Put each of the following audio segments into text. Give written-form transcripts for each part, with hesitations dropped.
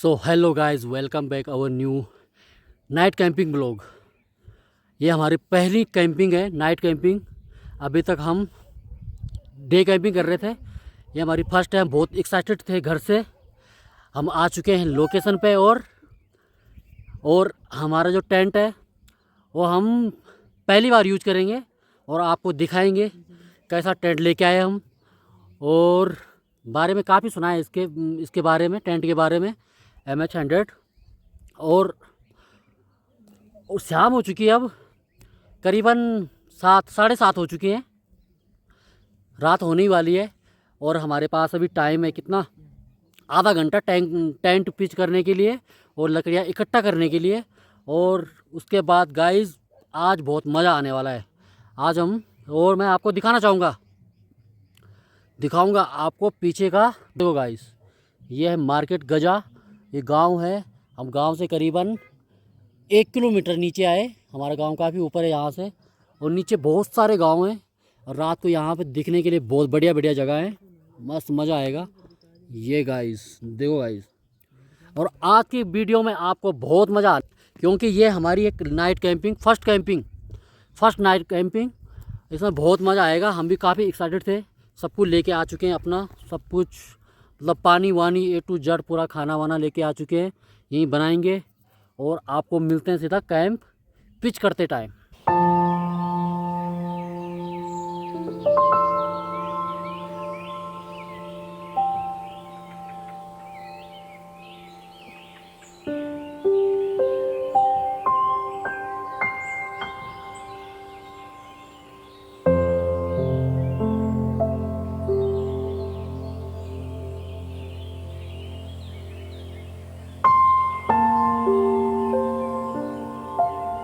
So hello guys, welcome back our new night camping blog. ये हमारी पहली camping है, नाइट कैंपिंग। अभी तक हम डे कैंपिंग कर रहे थे, ये हमारी फर्स्ट टाइम। बहुत एक्साइटेड थे। घर से हम आ चुके हैं लोकेशन पे और हमारा जो टेंट है वो हम पहली बार यूज करेंगे और आपको दिखाएंगे कैसा टेंट लेके आए हम। और बारे में काफ़ी सुना है इसके बारे में, टेंट के बारे में, MH100। और शाम हो चुकी है, अब करीबन 7, 7:30 हो चुकी हैं, रात होने ही वाली है। और हमारे पास अभी टाइम है कितना, आधा घंटा टेंट पिच करने के लिए और लकड़ियाँ इकट्ठा करने के लिए। और उसके बाद गाइस आज बहुत मज़ा आने वाला है। आज और मैं आपको दिखाऊंगा आपको पीछे का। देखो गाइस, ये है मार्केट गजा, ये गांव है। हम गांव से करीबन 1 किलोमीटर नीचे आए। हमारा गांव काफ़ी ऊपर है यहाँ से, और नीचे बहुत सारे गांव हैं। और रात को यहाँ पे दिखने के लिए बहुत बढ़िया बढ़िया जगह है, मस्त मज़ा आएगा। ये गाइस देखो गाइस, और आज की वीडियो में आपको बहुत मज़ा आ, क्योंकि ये हमारी एक night camping, first night camping. इसमें बहुत मज़ा आएगा। हम भी काफ़ी एक्साइटेड थे। सब कुछ लेके आ चुके हैं अपना, सब कुछ मतलब पानी वानी A to Z पूरा खाना वाना लेके आ चुके हैं। यहीं बनाएंगे और आपको मिलते हैं सीधा कैंप पिच करते टाइम।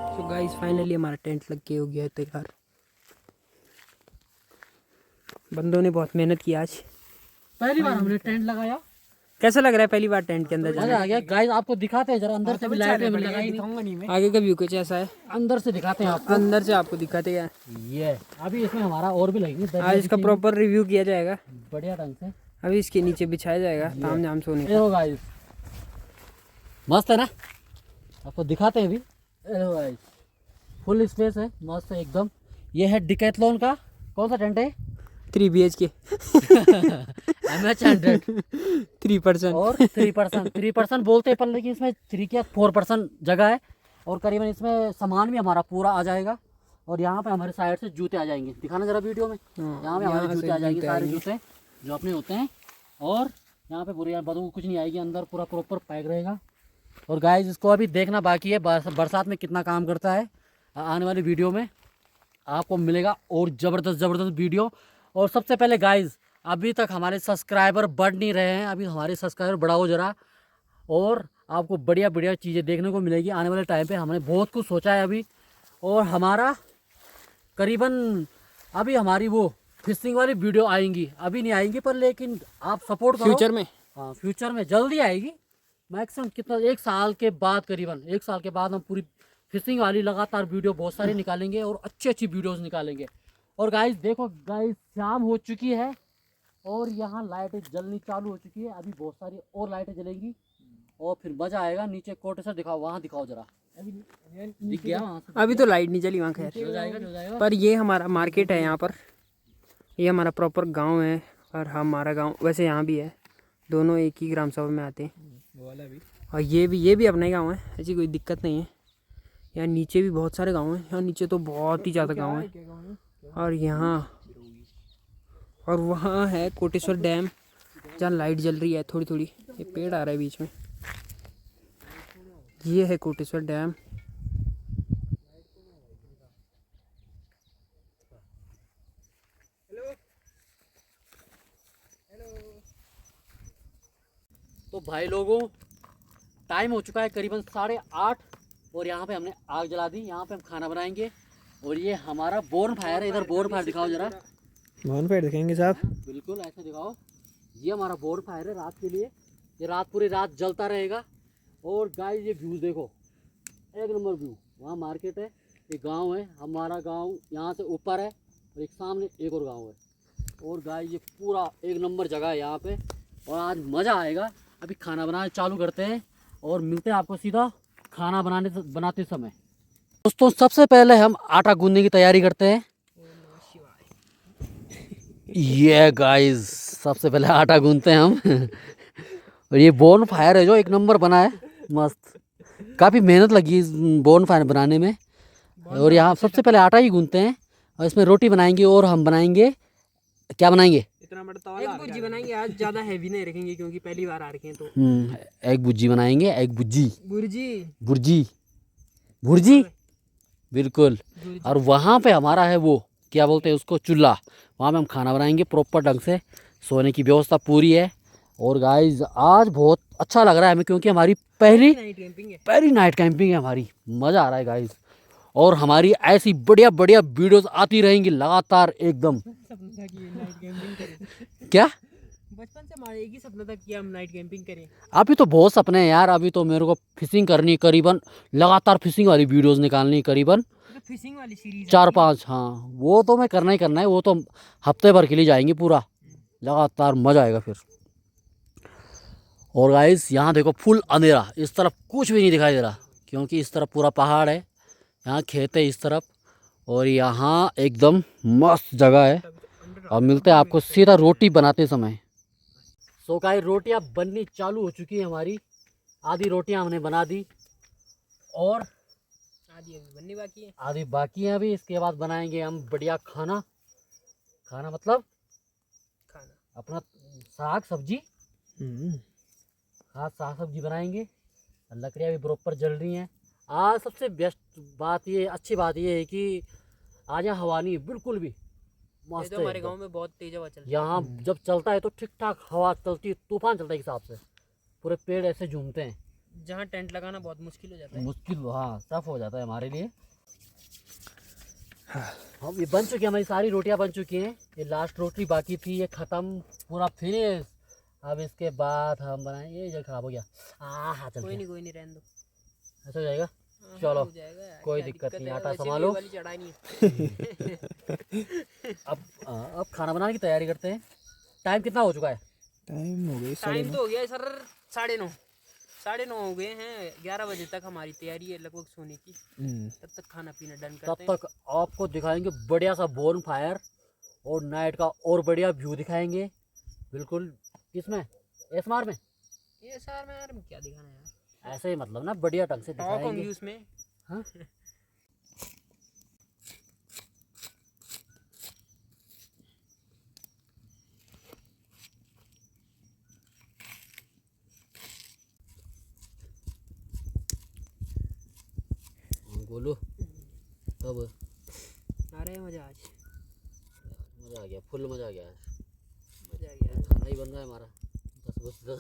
तो गाइस फाइनली हमारा टेंट लग के हो गया है तैयार। बंदों ने बहुत मेहनत की आज। पहली बार हमने टेंट लगाया, कैसा लग रहा है पहली बार टेंट के अंदर जाने? मजा आ गया। गाइस आपको दिखाते हैं जरा, अंदर से भी लाइटें भी लगाई नहीं। आगे का व्यू कुछ ऐसा है, अंदर से दिखाते हैं आपको। अंदर से आपको दिखाते हैं। ये अभी इसमें हमारा और भी लगेंगे। आज इसका प्रॉपर रिव्यू किया जाएगा, बढ़िया ढंग से। अभी इसके नीचे बिछाया जाएगा ताम झाम सोने का। देखो गाइस, मस्त है ना, आपको दिखाते हैं अभी। देखो गाइस, फुल स्पेस है, मस्त है एकदम। ये है डिकैथलॉन का, कौन सा टेंट है? 3 BHK MH100 3% और 3% बोलते हैं, पर लेकिन इसमें 3 क्या 4% जगह है। और करीबन इसमें सामान भी हमारा पूरा आ जाएगा। और यहाँ पे हमारे साइड से जूते आ जाएंगे, दिखाना जरा वीडियो में। यहाँ पे हमारे जूते आ जाएंगे, सारे जूते जो अपने होते हैं। और यहाँ पे बुरी बदबू कुछ नहीं आएगी, अंदर पूरा प्रॉपर पैक रहेगा। और गाइस इसको अभी देखना बाकी है, बरसात में कितना काम करता है। आने वाली वीडियो में आपको मिलेगा और ज़बरदस्त वीडियो। और सबसे पहले गाइस, अभी तक हमारे सब्सक्राइबर बढ़ नहीं रहे हैं, अभी हमारे सब्सक्राइबर बढ़ाओ ज़रा, और आपको बढ़िया बढ़िया चीज़ें देखने को मिलेगी आने वाले टाइम पे। हमने बहुत कुछ सोचा है अभी, और हमारा करीबन अभी हमारी वो फिशिंग वाली वीडियो आएंगी, अभी नहीं आएंगी, पर लेकिन आप सपोर्ट करो। फ्यूचर में, हाँ फ्यूचर में जल्दी आएगी। मैक्सिमम कितना, 1 साल के बाद, करीबन 1 साल के बाद हम पूरी फिशिंग वाली लगातार वीडियो बहुत सारी निकालेंगे और अच्छी वीडियोस निकालेंगे। और गाइस देखो गाइस, शाम हो चुकी है और यहाँ लाइटें जलनी चालू हो चुकी है। अभी बहुत सारी और लाइटें जलेंगी और फिर मजा आएगा। नीचे कोटेश्वर दिखाओ, वहाँ दिखाओ जरा, दिख गया वहाँ से? अभी तो लाइट नहीं जली वहाँ, खैर हो जाएगा। पर ये हमारा मार्केट है यहाँ पर, ये हमारा प्रॉपर गांव है। और हमारा गांव वैसे यहाँ भी है, दोनों एक ही ग्राम सभा में आते हैं। और ये भी अपना ही गांव है, ऐसी कोई दिक्कत नहीं है। यहाँ नीचे भी बहुत सारे गांव हैं, यहाँ नीचे तो बहुत ही ज़्यादा गांव है। और यहाँ और वहाँ है कोटेश्वर डैम, जहाँ लाइट जल रही है थोड़ी थोड़ी। ये पेड़ आ रहा है बीच में, ये है कोटेश्वर डैम। तो भाई लोगों, टाइम हो चुका है करीबन 8:30, और यहाँ पे हमने आग जला दी। यहाँ पे हम खाना बनाएंगे। और ये हमारा बोर्न फायर है, इधर बोर्न फायर दिखाओ जरा। बोर्न फायर दिखाएंगे साहब, बिल्कुल ऐसे दिखाओ। ये हमारा बोर्न फायर है रात के लिए, ये पूरी रात जलता रहेगा। और गाइस ये व्यू देखो, एक नंबर व्यू। वहाँ मार्केट है, एक गांव है, हमारा गांव यहाँ से ऊपर है, और एक सामने एक और गांव है। और गाइस ये पूरा एक नंबर जगह है यहाँ पे, और आज मज़ा आएगा। अभी खाना बनाना चालू करते हैं और मिलते हैं आपको सीधा खाना बनाते समय। दोस्तों सबसे पहले हम आटा गूंदने की तैयारी करते हैं। ये गाइस सबसे पहले आटा गूंदते हैं हम। और ये बोन फायर है जो एक नंबर बना है, मस्त। काफ़ी मेहनत लगी इस बोन फायर बनाने में। और यहाँ सबसे पहले आटा ही गूंदते हैं और इसमें रोटी बनाएंगे और हम बनाएंगे, क्या बनाएंगे? इतना बड़ा तवा, एग भुर्जी बनाएंगे आज। ज़्यादा हैवी नहीं रखेंगे क्योंकि पहली बार आ रखे हैं तो। एग भुर्जी बनाएंगे, एग भुर्जी, भुर्जी भुर्जी, भुर्जी, बिल्कुल। और वहाँ पे हमारा है वो, क्या बोलते हैं उसको, चूल्हा। वहाँ पे हम खाना बनाएंगे प्रॉपर ढंग से। सोने की व्यवस्था पूरी है। और गाइस आज बहुत अच्छा लग रहा है हमें क्योंकि हमारी पहली नाइट कैंपिंग है हमारी। मज़ा आ रहा है गाइस। और हमारी ऐसी बढ़िया बढ़िया वीडियोस आती रहेंगी लगातार एकदम। क्या बचपन से हमारा एक ही सपना था कि हम नाइट कैंपिंग करें। अभी तो बहुत सपने हैं यार। अभी तो मेरे को फिशिंग करनी, करीबन लगातार फिशिंग वाली वीडियोस निकालनी, करीबन तो फिशिंग वाली सीरीज 4-5। हाँ वो तो मैं करना ही करना है। वो तो हफ्ते भर के लिए जाएंगे पूरा लगातार, मज़ा आएगा फिर। और गाइस यहाँ देखो फुल अंधेरा, इस तरफ कुछ भी नहीं दिखाई दे रहा क्योंकि इस तरफ पूरा पहाड़ है, यहाँ खेत है इस तरफ। और यहाँ एकदम मस्त जगह है। और मिलते हैं आपको सीधा रोटी बनाते समय। सो गाइस रोटियाँ बननी चालू हो चुकी है हमारी। आधी रोटियाँ हमने बना दी और आधी अभी बननी बाकी है, आधी बाकी है अभी। इसके बाद बनाएंगे हम बढ़िया खाना। खाना मतलब खाना अपना साग सब्जी। हाँ साग सब्जी बनाएंगे। लकड़ियाँ भी बरोबर जल रही हैं। आज सबसे बेस्ट बात ये, अच्छी बात ये है कि आज यहाँ हवा नहीं है बिल्कुल भी, मस्त तो है हमारे एकदम। गांव में बहुत तेज हवा चलती है। यहाँ जब चलता है तो ठीक ठाक हवा चलती है, तूफान चलता है हिसाब से। पूरे पेड़ ऐसे झूमते हैं। जहाँ टेंट लगाना बहुत मुश्किल हो जाता है। मुश्किल, हाँ टफ हो जाता है हमारे लिए। हम ये बन चुकी है, हमारी सारी रोटियां बन चुकी हैं। ये लास्ट रोटी बाकी थी, ये ख़त्म, पूरा फिनिश। अब इसके बाद हम बनाए, ये जो खराब हो गया। हाँ चल कोई नहीं रहने दो, ऐसा हो जाएगा। हाँ, चलो हो जाएगा यार, कोई क्या दिक्कत नहीं, है, आटा वैसे भी संभालो। ये वाली चढ़ाई नहीं है। अब खाना बनाने की तैयारी करते हैं। टाइम कितना हो चुका है? टाइम तो हो गया है सर 9:30। 9:30 हो गए हैं। 11 बजे तक हमारी तैयारी है लगभग सोने की। तब तक खाना पीना डन तब करते हैं। तक आपको दिखाएंगे बढ़िया सा बोन फायर और नाइट का और बढ़िया व्यू दिखाएंगे बिल्कुल। किसमें? एसमार में? ये सर में यार क्या दिखाना है यार, ऐसे ही मतलब ना बढ़िया ढंग से टॉक दिखाएंगे। होंगी उसमें। हाँ बोलो कब? आ रहा है मजा आज, मज़ा आ गया, फुल मज़ा आ गया आज। मजा आ गया। खाना ही बन रहा है हमारा 10 बजे।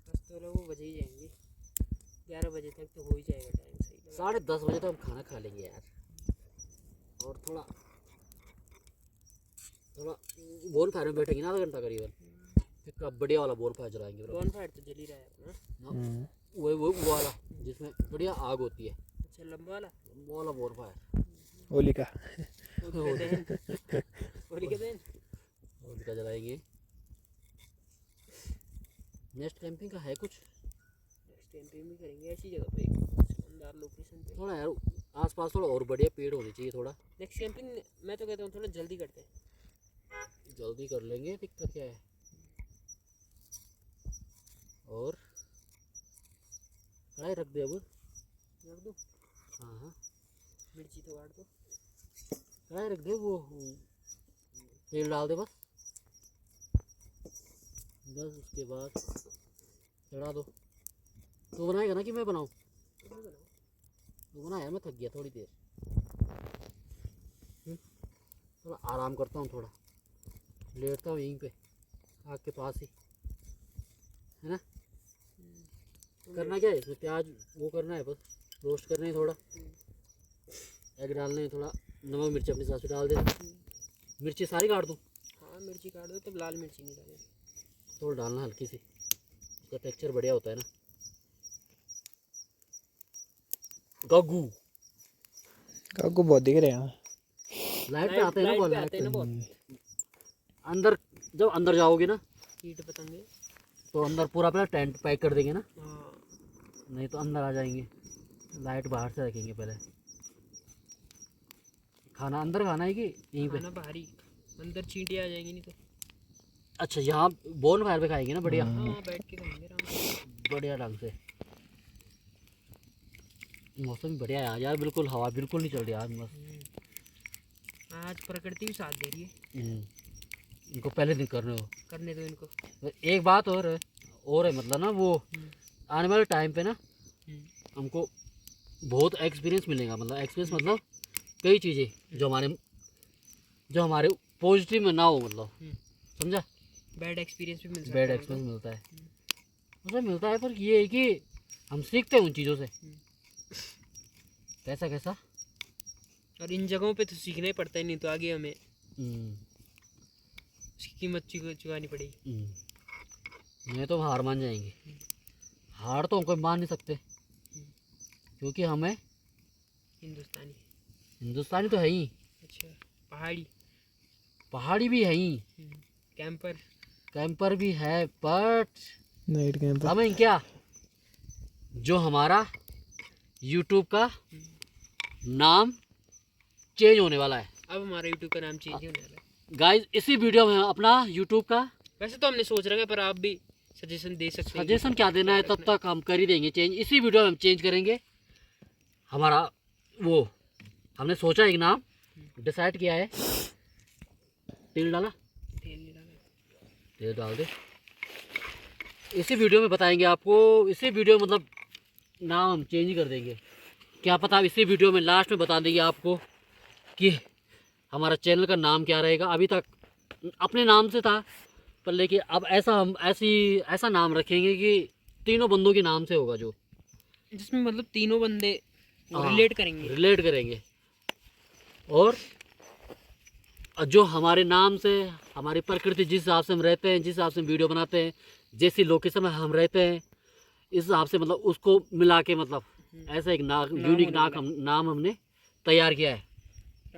बस तो लोग बजे ही जाएंगे, 11 बजे तक तो हो ही जाएगा टाइम सही। 10:30 बजे तक हम खाना खा लेंगे यार। और थोड़ा बोन फायर में बैठेंगे ना, आधा घंटा करीबन। फिर कब बढ़िया वाला बोन फायर जलाएंगे। बोन फायर तो जल ही रहा है अपना। वो वाला जिसमें बढ़िया आग होती है। अच्छा लंबा वाला बोन फायर। होली का होली के दिन और क्या जलाएंगे? नेक्स्ट कैंपिंग का है कुछ? नेक्स्ट कैंपिंग भी करेंगे ऐसी जगह पे, एक शानदार लोकेशन पे। थोड़ा यार आसपास थोड़ा और बढ़िया पेड़ होने चाहिए थोड़ा। नेक्स्ट कैंपिंग मैं तो कहता हूँ थोड़ा जल्दी करते हैं। जल्दी कर लेंगे, दिक्कत क्या है। और कढ़ाई रख दे अब। रख दो, हाँ मिर्ची तो काट दो। कढ़ाई रख दे, वो तेल डाल दे बस उसके बाद चढ़ा दो। तो बनाएगा ना कि मैं बनाऊँ? तो बना यार, मैं थक गया थोड़ी देर। थोड़ा आराम करता हूँ, थोड़ा लेटता हूँ यहीं पे आग के पास ही, है ना। करना क्या है इसमें? प्याज वो करना है बस, रोस्ट करना है थोड़ा। एग डालना है, थोड़ा नमक मिर्ची अपने हिसाब से डाल देना। मिर्ची सारी काट दूँ? हाँ मिर्ची काट दो, तब लाल मिर्ची नहीं डालें, थोड़ा डालना हल्की सी, उसका टेक्सचर बढ़िया होता है ना। गग्गू बहुत दिख रहे हैं। लाइट पे आते हैं ना, लाइट बहुत पे लाइट आते हैं ना पे। बहुत। अंदर जब अंदर जाओगे ना कीट पतंगे तो तो अंदर पूरा अपना टेंट पैक कर देंगे ना, हाँ, नहीं तो अंदर आ जाएंगे। लाइट बाहर से रखेंगे पहले। खाना अंदर खाना है कि यहीं पे? खाना बाहरी, अंदर चींटियाँ आ जाएंगी नहीं तो। अच्छा, यहाँ बोन फायर पे खाएंगे ना, बढ़िया हाँ, बैठ के खाएंगे आराम से। बढ़िया ढंग से। मौसम भी बढ़िया है आज यार, बिल्कुल हवा बिल्कुल नहीं चल रही आज, मस्त। आज प्रकृति भी साथ दे रही है। इनको पहले दिन करने हो, करने दो इनको। तो एक बात और है मतलब ना, वो आने वाले टाइम पे ना हमको बहुत एक्सपीरियंस मिलेगा। मतलब एक्सपीरियंस मतलब कई चीज़ें जो हमारे पॉजिटिव में ना हो, मतलब समझा। बैड एक्सपीरियंस भी मिल सकता बैड है एक्सपीरियंस मिलता है, मतलब मिलता है, पर ये है कि हम सीखते हैं उन चीज़ों से। कैसा कैसा और इन जगहों पे तो सीखना ही पड़ता है, नहीं तो आगे हमें उसकी कीमत चुकानी पड़ेगी। नहीं तो हम हार मान जाएंगे। हार तो हम कोई मान नहीं सकते, क्योंकि हमें हिंदुस्तानी तो है ही। अच्छा, पहाड़ी पहाड़ी भी है ही, कैंपर भी है, बट नाइट कैंप है। हमें क्या, जो हमारा यूट्यूब का नाम चेंज होने वाला है। अब हमारा यूट्यूब का नाम चेंज होने वाला है गाइस, इसी वीडियो में अपना यूट्यूब का, वैसे तो हमने सोच रखा है, पर आप भी सजेशन दे सकते हैं। सजेशन क्या देना है, तब तक हम कर ही देंगे चेंज। इसी वीडियो में हम चेंज करेंगे हमारा वो। हमने सोचा एक नाम डिसाइड किया है। तेल डाला, तेल नहीं डाला। तेल डाल दे। इसी वीडियो में बताएंगे आपको। इसी वीडियो में मतलब नाम हम चेंज कर देंगे, क्या पता इसी वीडियो में लास्ट में बता देंगे आपको कि हमारा चैनल का नाम क्या रहेगा। अभी तक अपने नाम से था, पर लेकिन अब ऐसा नाम रखेंगे कि तीनों बंदों के नाम से होगा, जो जिसमें मतलब तीनों बंदे रिलेट करेंगे। और जो हमारे नाम से, हमारी प्रकृति, जिस हिसाब से हम रहते हैं, जिस हिसाब से हम वीडियो बनाते हैं, जैसी लोकेशन में हम रहते हैं, इस हिसाब से मतलब उसको मिला के मतलब ऐसा एक यूनिक नाम हमने तैयार किया है।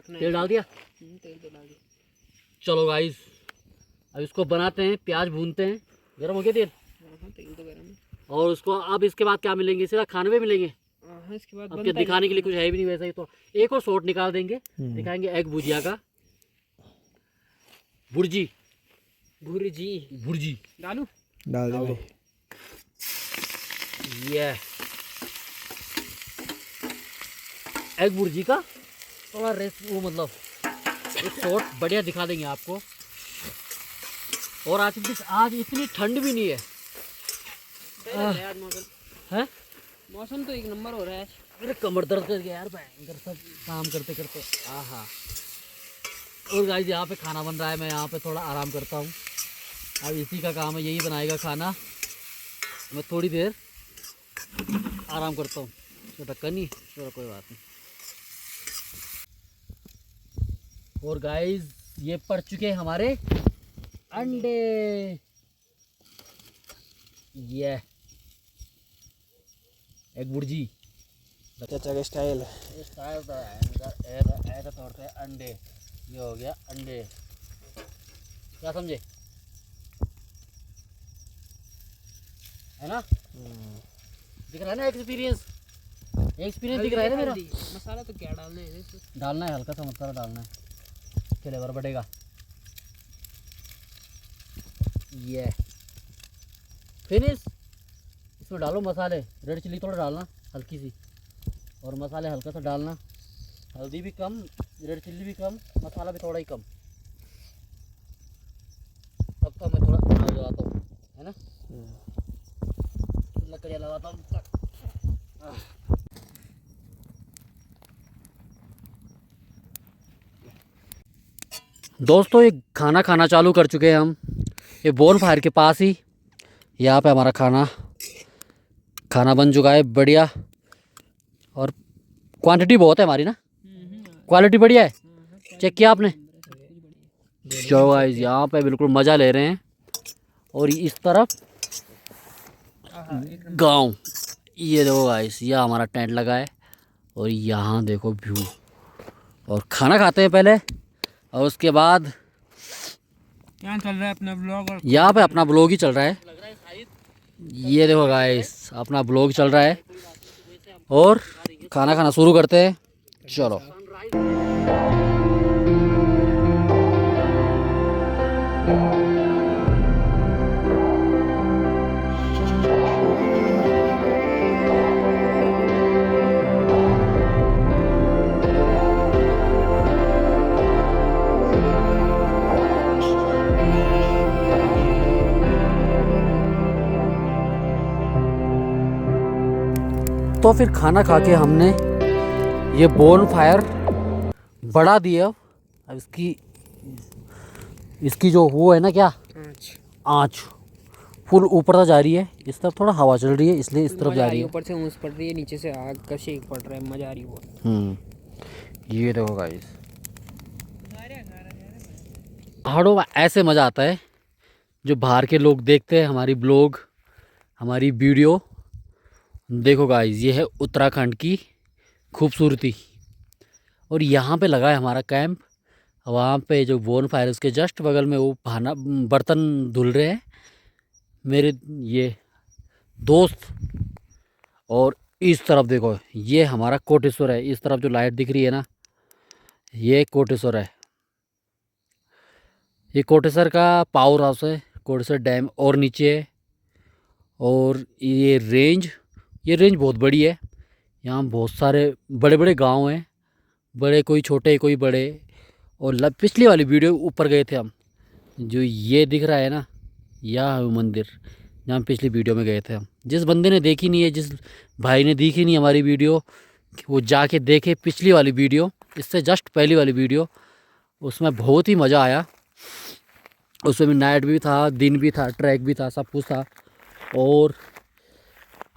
तेल डाल दिया? तेल तो डाल दिया। चलो गाइस, अब इसको बनाते हैं, प्याज भूनते हैं। गर्म हो गया तेल? हाँ, तेल तो गर्म है। और उसको अब इसके बाद क्या मिलेंगे, सीधा खाने में मिलेंगे। हाँ, इसके बाद अब क्या दिखाने के लिए कुछ है भी नहीं, वैसा ही तो एक और शॉट निकाल देंगे, दिखाएंगे एग भुजिया का। भुर्जी डालू, डाल दे भाई। ये एग भुर्जी का थोड़ा वो मतलब एक शॉट बढ़िया दिखा देंगे आपको। और आज इतनी ठंड भी नहीं है। आज हैं? मौसम तो एक नंबर हो रहा है। मेरे कमर दर्द कर गया यार, भयंकर सब काम करते करते। आहा। और गाइस, यहाँ पे खाना बन रहा है, मैं यहाँ पे थोड़ा आराम करता हूँ। अब इसी का काम है, यही बनाएगा खाना। मैं थोड़ी देर आराम करता हूँ, तो ढक्कन नहीं, चलो कोई बात नहीं। और गाइस, ये पड़ चुके हैं हमारे अंडे। ये एग भुर्जी चाचा का स्टाइल ऐसा तोड़ते हैं अंडे। ये हो गया अंडे, क्या समझे, है ना? दिख रहा है ना एक्सपीरियंस दिख रहा है ना मेरा। मसाला तो क्या डालना है इसमें? डालना है, हल्का सा मसाला डालना है, फ्लेवर बढ़ेगा। ये फिनिश। इसमें डालो मसाले, रेड चिल्ली थोड़ा डालना हल्की सी, और मसाले हल्का सा डालना। हल्दी भी कम, रेड चिल्ली भी कम, मसाला भी थोड़ा ही कम। तब तो मैं थोड़ा आग लगाता हूँ, है ना, लकड़ियाँ लगाता हूँ। दोस्तों, ये खाना खाना चालू कर चुके हैं हम। ये बोन फायर के पास ही यहाँ पे हमारा खाना बन चुका है, बढ़िया। और क्वांटिटी बहुत है हमारी ना, क्वालिटी बढ़िया है। चेक किया आपने? चलो गाइस, यहाँ पे बिल्कुल मज़ा ले रहे हैं। और इस तरफ गांव, ये देखो गाइस, ये हमारा टेंट लगा है। और यहाँ देखो व्यू। और खाना खाते हैं पहले, और उसके बाद यहाँ चल रहा है अपना ब्लॉग और यहाँ पे अपना ब्लॉग ही चल रहा है। ये देखो गाइस अपना ब्लॉग चल रहा है और खाना खाना शुरू करते हैं। चलो तो फिर खाना खा के हमने ये बोन फायर बढ़ा दिया। अब इसकी जो वो है ना क्या आँच फुल ऊपर तक जा रही है। इस तरफ थोड़ा हवा चल रही है इसलिए इस तरफ जा रही है। ऊपर से ऊँस पड़ रही है, नीचे से आग का शेक पड़ रहा है, मजा आ रही है बहुत। ये देखो गाइस पहाड़ों में ऐसे मज़ा आता है जो बाहर के लोग देखते हैं हमारी ब्लॉग हमारी वीडियो। देखो गाइस ये है उत्तराखंड की खूबसूरती और यहाँ पे लगा है हमारा कैंप। वहाँ पे जो बोन फायर उसके जस्ट बगल में वो खाना बर्तन धुल रहे हैं मेरे ये दोस्त। और इस तरफ देखो ये हमारा कोटेश्वर है। इस तरफ जो लाइट दिख रही है ना ये कोटेश्वर है। ये कोटेश्वर का पावर हाउस है, कोटेश्वर डैम और नीचे है। और ये रेंज बहुत बड़ी है। यहाँ बहुत सारे बड़े बड़े गांव हैं, बड़े कोई छोटे कोई बड़े। और पिछली वाली वीडियो ऊपर गए थे हम, जो ये दिख रहा है ना यह है मंदिर जहाँ पिछली वीडियो में गए थे हम। जिस बंदे ने देखी नहीं है, जिस भाई ने देखी नहीं हमारी वीडियो, वो जाके देखे पिछली वाली वीडियो, इससे जस्ट पहली वाली वीडियो। उसमें बहुत ही मज़ा आया। उसमें नाइट भी था, दिन भी था, ट्रैक भी था, सब कुछ था। और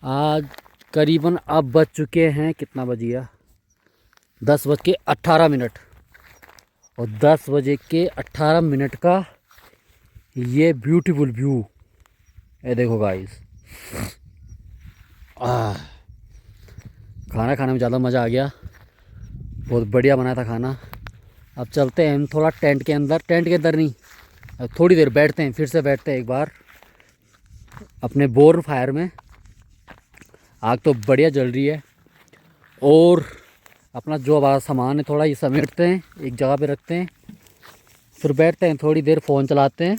आज करीबन अब बज चुके हैं, कितना बज गया, 10:18। और 10:18 का ये ब्यूटीफुल व्यू ये देखो गाइस। खाना खाने में ज़्यादा मज़ा आ गया, बहुत बढ़िया बना था खाना। अब चलते हैं हम थोड़ा टेंट के अंदर नहीं, अब थोड़ी देर बैठते हैं, फिर से बैठते हैं एक बार अपने बोन फायर में। आग तो बढ़िया जल रही है और अपना जो हमारा सामान है थोड़ा ये समेटते हैं, एक जगह पे रखते हैं, फिर बैठते हैं थोड़ी देर फ़ोन चलाते हैं।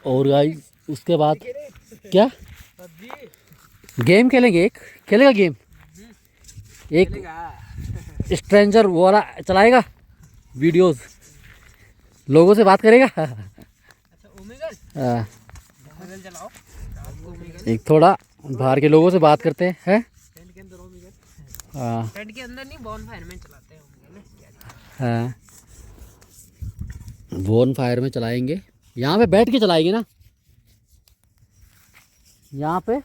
और गाइस उसके बाद क्या गेम खेलेंगे, एक खेलेगा गेम, एक स्ट्रेंजर वो वाला चलाएगा वीडियोस, लोगों से बात करेगा। एक थोड़ा बाहर के लोगों से बात करते हैं। टेंट के अंदर नहीं, बोन फायर में चलाते हैं। हाँ बोन फायर में चलाएंगे, यहाँ पे बैठ के चलाएंगे ना, यहाँ पे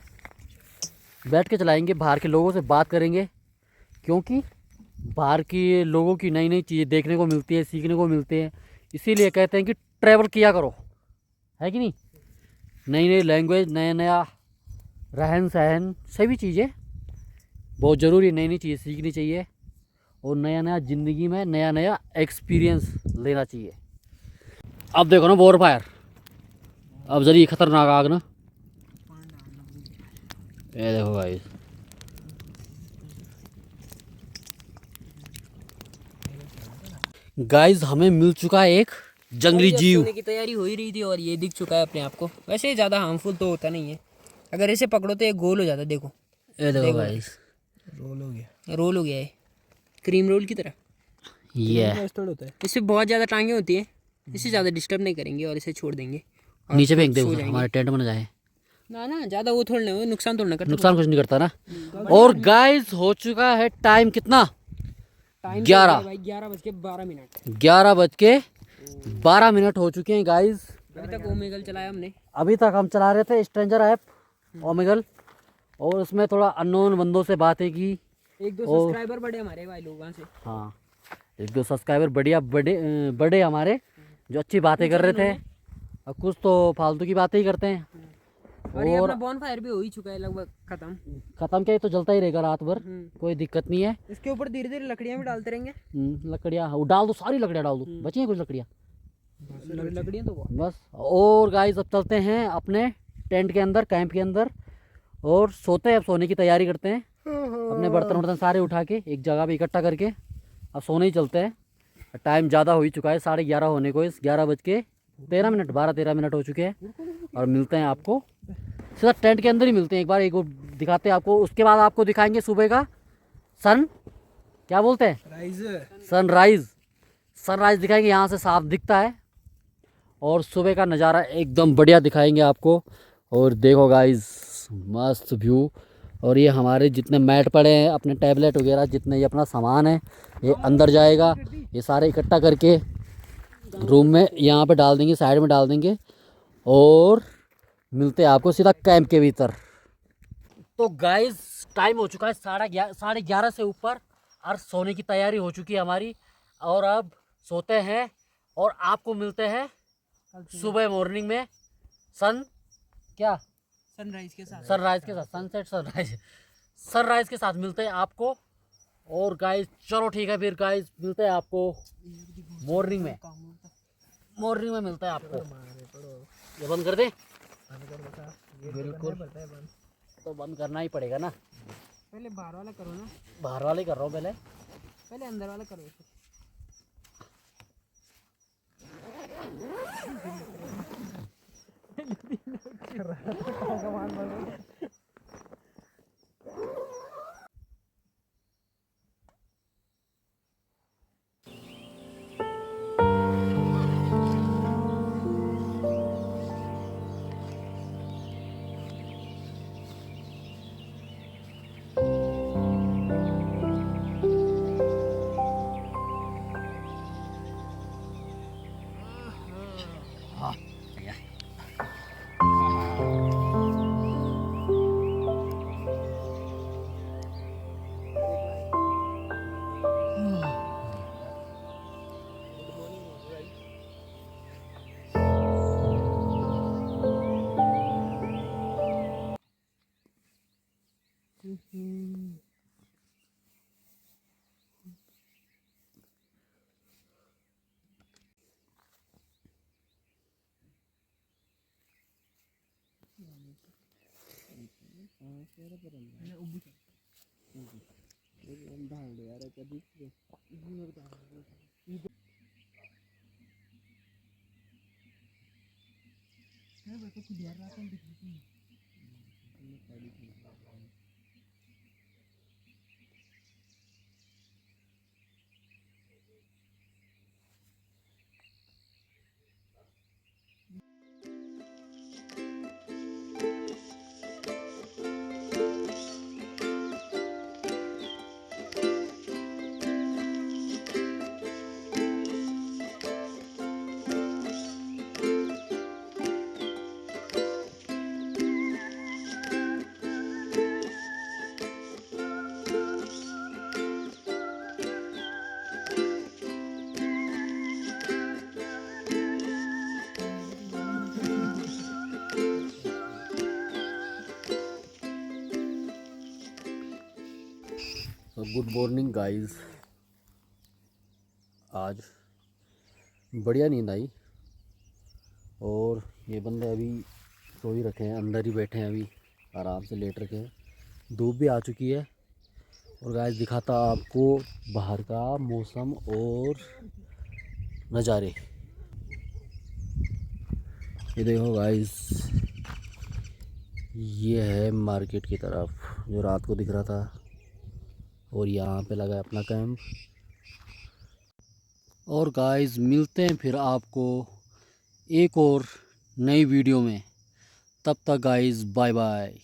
बैठ के चलाएंगे, बाहर के लोगों से बात करेंगे। क्योंकि बाहर के लोगों की नई नई चीज़ें देखने को मिलती है, सीखने को मिलते हैं। इसीलिए कहते हैं कि ट्रैवल किया करो, है कि नहीं। नई नई लैंग्वेज, नया नया रहन सहन, सभी चीज़ें बहुत ज़रूरी है। नई नई चीज़ें सीखनी चाहिए और नया नया ज़िंदगी में नया नया एक्सपीरियंस लेना चाहिए। अब देखो ना बोन फायर, अब जरी खतरनाक आग ना, ये देखो भाई। गाइस हमें मिल चुका है एक जंगली जीव। सोने की तैयारी हो ही रही थी और ये दिख चुका है अपने आप को। वैसे ज़्यादा हार्मफुल तो होता नहीं है, अगर इसे पकड़ो तो ये गोल हो जाता है। देखो ये देखो गाइस, रोल हो गया, रोल हो गया है, क्रीम रोल की तरह। ये होता है। इससे बहुत ज़्यादा टांगें होती हैं, इसे ज़्यादा डिस्टर्ब नहीं करेंगे और इसे छोड़ देंगे। और नीचे फेंक दे, सो जाएंगे। हमारे टेंट में ना जाए। ना ना ज़्यादा वो थोड़ा नहीं, नुकसान थोड़ा ना करता। नुकसान कुछ नहीं करता ना। और गाइस हो चुका है टाइम कितना, टाइम 11 भाई 11:12। 11:12 हो चुके हैं गाइस। अभी तक ओमेगल चलाया हमने। अभी तक हम चला रहे थे स्ट्रेंजर ऐप ओमेगल, और उसमें थोड़ा अननोन बंदों से बातें की। एक दो सब्सक्राइबर बढ़े हमारे भाई लोगों से। हाँ एक दो सब्सक्राइबर बढ़िया बड़े हमारे, जो अच्छी बातें कर रहे थे। और कुछ तो फालतू की बातें ही करते हैं। और ये अपना बॉन फायर भी हो ही चुका है लगभग खत्म क्या, ये तो जलता ही रहेगा रात भर, कोई दिक्कत नहीं है। इसके ऊपर धीरे धीरे लकड़ियाँ भी डालते रहेंगे। लकड़ियाँ वो डाल दो, सारी लकड़ियाँ डाल दो, बची हैं कुछ लकड़ियाँ। लकड़ियाँ तो बहुत। बस। और गाइस अब चलते हैं अपने टेंट के अंदर, कैंप के अंदर, और सोते हैं। अब सोने की तैयारी करते हैं, अपने बर्तन वर्तन सारे उठा के एक जगह पे इकट्ठा करके अब सोने ही चलते हैं। टाइम ज़्यादा हो ही चुका है, 11:30 होने को, इस 11:13, 12-13 मिनट हो चुके हैं। और मिलते हैं आपको सीधा टेंट के अंदर ही मिलते हैं। एक बार एक और दिखाते हैं आपको, उसके बाद आपको दिखाएंगे सुबह का सन, क्या बोलते हैं, सनराइज़। सनराइज़ दिखाएंगे, यहाँ से साफ दिखता है। और सुबह का नज़ारा एकदम बढ़िया दिखाएंगे आपको। और देखो गाइस, मस्त व्यू। और ये हमारे जितने मैट पड़े हैं, अपने टैबलेट वगैरह, जितने ये अपना सामान है, ये अंदर जाएगा। ये सारे इकट्ठा करके रूम में यहाँ पे डाल देंगे, साइड में डाल देंगे। और मिलते हैं आपको सीधा कैंप के भीतर। तो गाइस टाइम हो चुका है 11:30 से ऊपर, और सोने की तैयारी हो चुकी है हमारी। और अब सोते हैं और आपको मिलते हैं सुबह मॉर्निंग में सनराइज के साथ, सनसेट सनराइज के साथ मिलते हैं आपको। और गाइस चलो ठीक है, फिर गाइस मिलते हैं आपको मॉर्निंग में मिलते हैं आपको। ये बंद कर दे, बिल्कुल तो बंद करना ही पड़ेगा ना। पहले बाहर वाला करो ना। बाहर वाले कर रहा हूँ पहले अंदर वाला करो। Good morning guys. आज बढ़िया नींद आई। और ये बंदे अभी सो ही रखे हैं, अंदर ही बैठे हैं, अभी आराम से लेट रखे हैं। धूप भी आ चुकी है। और गाइस दिखाता आपको बाहर का मौसम और नज़ारे। ये देखो गाइस, ये है मार्केट की तरफ जो रात को दिख रहा था। और यहाँ पे लगा है अपना कैंप। और गाइस मिलते हैं फिर आपको एक और नई वीडियो में। तब तक गाइस बाय बाय।